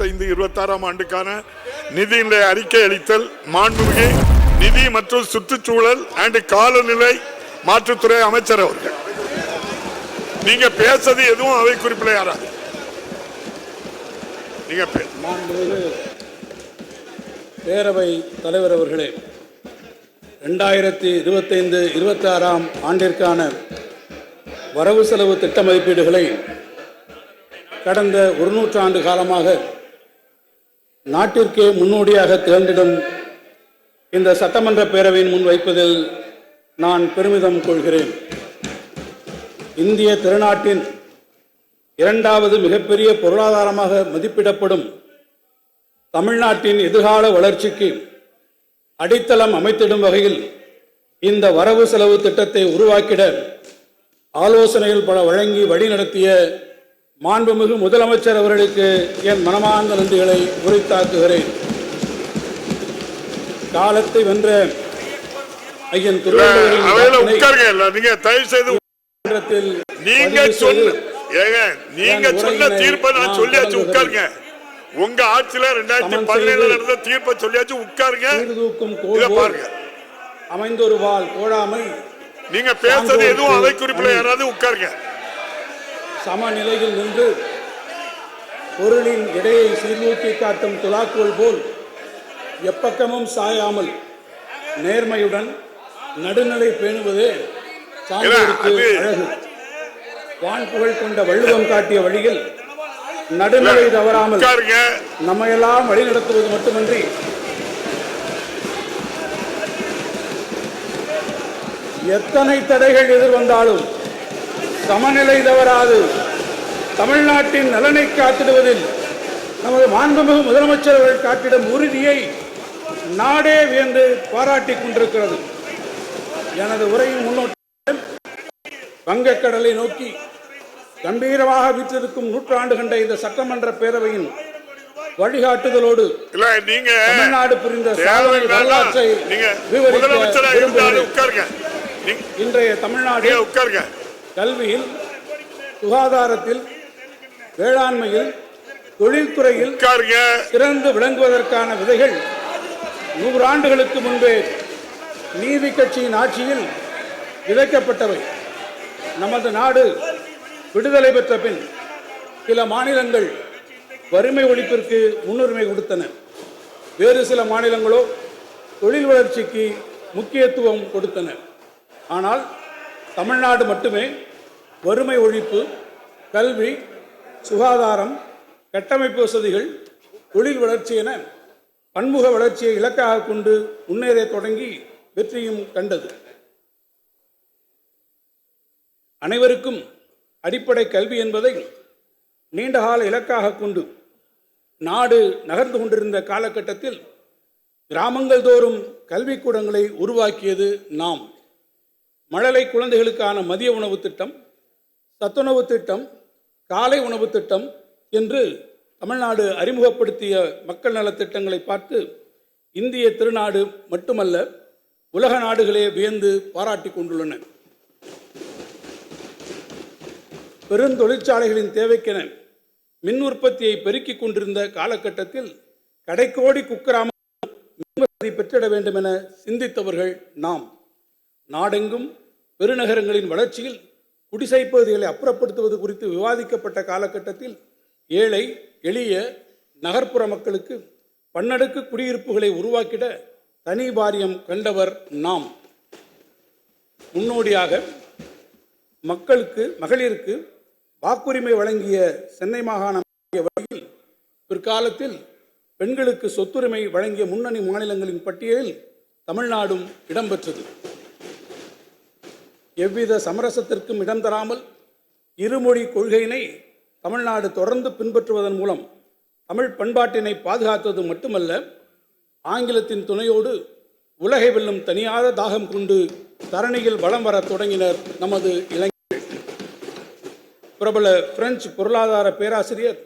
2025-26 ஆண்டுக்கான நிதிநிலை அறிக்கை அளித்தல் மாண்புமிகு நிதி மற்றும் சுற்றுச்சூழல் அண்ட் காலநிலை மாற்றுத்துறை அமைச்சர் அவர்கள். நீங்க பேசது எதுவும் அவை குறிப்பில் யாராது நீங்க பேரவை தலைவர் அவர்களே, 2025-26 ஆண்டிற்கான வரவு செலவு திட்ட மதிப்பீடுகளை கடந்த 100 ஆண்டு காலமாக நாட்டிற்கே முன்னோடியாக திகழ்ந்திடும் இந்த சட்டமன்ற பேரவையின் முன் வைப்பதில் நான் பெருமிதம் கொள்கிறேன். இந்திய திருநாட்டின் இரண்டாவது மிகப்பெரிய பொருளாதாரமாக மதிப்பிடப்படும் தமிழ்நாட்டின் எதிர்கால வளர்ச்சிக்கு அடித்தளம் அமைத்திடும் வகையில் இந்த வரவு செலவு திட்டத்தை உருவாக்கிட ஆலோசனைகள் பல வழங்கி வழிநடத்திய மாண்புமிகு முதலமைச்சர் அவர்களுக்கு என் மனமார்ந்த நன்றிகளை உரித்தாக்குகிறேன். காலத்தை வென்ற ஐயன் நீங்க சொன்ன தீர்ப்பை நான் சொல்லியாச்சு, உட்காருங்க. உங்க ஆட்சியில 2017 நடந்த தீர்ப்பை சொல்லியாச்சு, உட்காருங்க. பாருங்க, அமைந்தொரு வாழ் கோடாமை. நீங்க பேசுறது எதுவும் அவை குறிப்பில் யாராவது உட்காருங்க. சமநிலையில் நின்று பொருளின் எடையை சீர்தூக்கி காட்டும் துலாக்கோல் போல் எப்பக்கமும் சாயாமல் நேர்மையுடன் நடுநிலை பேணுவதே சான்றோருக்கு அழகு. வான்புகழ் கொண்ட வள்ளுவம் காட்டிய வழியில் நடுநிலை தவறாமல் நம்மையெல்லாம் வழிநடத்துவது மட்டுமன்றி எத்தனை தடைகள் எதிர்வந்தாலும் சமநிலை தவறாது தமிழ்நாட்டின் நலனை காத்திடுவதில் நமது மாண்புமிகு முதலமைச்சர் அவர்கள் காட்டிடும் உறுதியை நாடே வியந்து பாராட்டிக் கொண்டிருக்கிறது. எனது உரையின் முன்னோட்டம் வங்கக்கடலை நோக்கி கம்பீரமாக வீற்றிருக்கும் 100 ஆண்டு கண்ட இந்த சட்டமன்ற பேரவையின் வழிகாட்டுதலோடு தமிழ்நாடு புரிந்த வரலாற்றை விவரிக்க இன்றைய தமிழ்நாடு கல்வியில், சுகாதாரத்தில், வேளாண்மையில், தொழில்துறையில் சிறந்து விளங்குவதற்கான விதைகள் 100 ஆண்டுகளுக்கு முன்பே நீதி கட்சியின் ஆட்சியில் விதைக்கப்பட்டவை. நமது நாடு விடுதலை பெற்ற பின் சில மாநிலங்கள் வறுமை ஒழிப்பிற்கு முன்னுரிமை கொடுத்தன. வேறு சில மாநிலங்களோ தொழில் வளர்ச்சிக்கு முக்கியத்துவம் கொடுத்தன. ஆனால் தமிழ்நாடு மட்டுமே வறுமை ஒழிப்பு, கல்வி, சுகாதாரம், கட்டமைப்பு வசதிகள், தொழில் வளர்ச்சி என பன்முக வளர்ச்சியை இலக்காக கொண்டு முன்னேற தொடங்கி வெற்றியும் கண்டது. அனைவருக்கும் அடிப்படை கல்வி என்பதை நீண்டகால இலக்காக கொண்டு நாடு நகர்ந்து கொண்டிருந்த காலகட்டத்தில் கிராமங்கள் தோறும் கல்விக்கூடங்களை உருவாக்கியது நாம். மழலை குழந்தைகளுக்கான மதிய உணவு திட்டம், சத்துணவு திட்டம், காலை உணவு திட்டம் என்று தமிழ்நாடு அறிமுகப்படுத்திய மக்கள் நலத்திட்டங்களை பார்த்து இந்திய திருநாடு மட்டுமல்ல உலக நாடுகளே வியந்து பாராட்டி கொண்டுள்ளன. பெருந்தொழிற்சாலைகளின் தேவைக்கென மின் உற்பத்தியை பெருக்கிக் கொண்டிருந்த காலகட்டத்தில் கடைக்கோடி குக்கிராம பெற்றிட வேண்டும் என சிந்தித்தவர்கள் நாம். நாடெங்கும் பெருநகரங்களின் வளர்ச்சியில் குடிசை பகுதிகளை அப்புறப்படுத்துவது குறித்து விவாதிக்கப்பட்ட காலகட்டத்தில் ஏழை எளிய நகர்ப்புற மக்களுக்கு பன்னடுக்கு குடியிருப்புகளை உருவாக்கிட தனி வாரியம் கண்டவர் நாம். முன்னோடியாக மகளிருக்கு வாக்குரிமை வழங்கிய சென்னை மாகாணம் வழியில் பிற்காலத்தில் பெண்களுக்கு சொத்துரிமை வழங்கிய முன்னணி மாநிலங்களின் பட்டியலில் தமிழ்நாடும் இடம்பெற்றது. எவ்வித சமரசத்திற்கும் இடம் தராமல் இருமொழி கொள்கையினை தமிழ்நாடு தொடர்ந்து பின்பற்றுவதன் மூலம் தமிழ் பண்பாட்டினை பாதுகாத்தது மட்டுமல்ல, ஆங்கிலத்தின் துணையோடு உலகை வெல்லும் தனியாத தாகம் கொண்டு தரணியில் வலம் வர தொடங்கினர் நமது இளைஞர்கள். பிரபல பிரெஞ்சு பொருளாதார பேராசிரியர்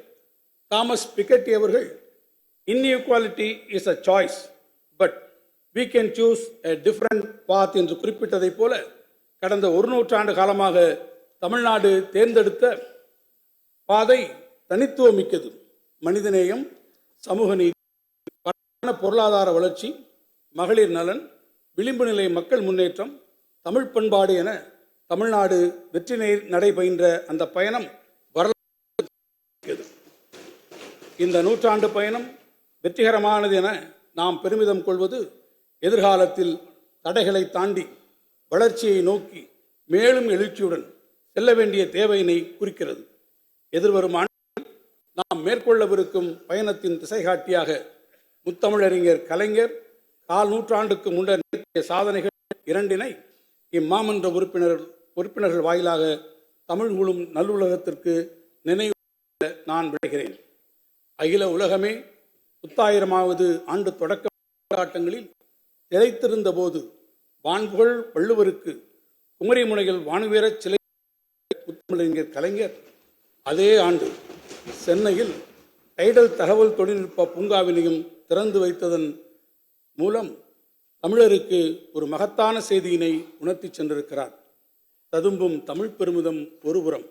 தாமஸ் பிக்கெட்டி அவர்கள் inequality is a choice but we can choose a different path என்று குறிப்பிட்டதைப் போல கடந்த 100 ஆண்டு காலமாக தமிழ்நாடு தேர்ந்தெடுத்த பாதை தனித்துவமிக்கது. மனிதநேயம், சமூக நீதி, பொருளாதார வளர்ச்சி, மகளிர் நலன், விளிம்பு நிலை மக்கள் முன்னேற்றம், தமிழ் பண்பாடு என தமிழ்நாடு வெற்றி நடை பயின்ற அந்த பயணம் வரலாறு. இந்த நூற்றாண்டு பயணம் வெற்றிகரமானது என நாம் பெருமிதம் கொள்வது எதிர்காலத்தில் தடைகளை தாண்டி வளர்ச்சியை நோக்கி மேலும் எழுச்சியுடன் செல்ல வேண்டிய தேவையினை குறிக்கிறது. எதிர்வரும் ஆண்டு நாம் மேற்கொள்ளவிருக்கும் பயணத்தின் திசைகாட்டியாக முத்தமிழறிஞர் கலைஞர் கால் நூற்றாண்டுக்கு முன்னர் நிகழ்த்திய சாதனைகள் இரண்டினை இம்மாமன்ற உறுப்பினர்கள் வாயிலாக தமிழ் ஊழும் நல்லுலகத்திற்கு நினைவு நான் விளைகிறேன். அகில உலகமே 1000வது ஆண்டு தொடக்க போராட்டங்களில் திளைத்திருந்த போது வான்புகழ் வள்ளுவருக்கு குமரிமுனையில் வானுவீரச் சிலை முத்தமிழறிஞர் கலைஞர் அதே ஆண்டு சென்னையில் டைடல் தகவல் தொழில்நுட்ப பூங்காவினையும் திறந்து வைத்ததன் மூலம் தமிழருக்கு ஒரு மகத்தான செய்தியினை உணர்த்தி சென்றிருக்கிறார். ததும்பும் தமிழ் பெருமிதம் ஒருபுறம்,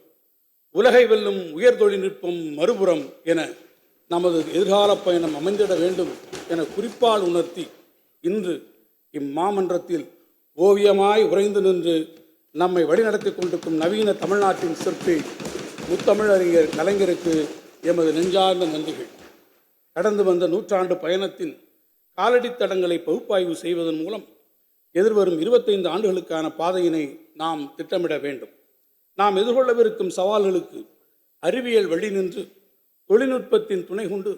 உலகை வெல்லும் உயர் தொழில்நுட்பம் மறுபுறம் என நமது எதிர்கால பயணம் அமைந்திட வேண்டும் என குறிப்பால் உணர்த்தி இன்று இம்மாமன்றத்தில் ஓவியமாய் உறைந்து நின்று நம்மை வழிநடத்தி கொண்டிருக்கும் நவீன தமிழ்நாட்டின் சிற்பி முத்தமிழறிஞர் கலைஞருக்கு எமது நெஞ்சார்ந்த நன்றிகள். கடந்து வந்த நூற்றாண்டு பயணத்தின் காலடி தடங்களை பகுப்பாய்வு செய்வதன் மூலம் எதிர்வரும் 25 ஆண்டுகளுக்கான பாதையினை நாம் திட்டமிட வேண்டும். நாம் எதிர்கொள்ளவிருக்கும் சவால்களுக்கு அறிவியல் வழி நின்று தொழில்நுட்பத்தின் துணை கொண்டு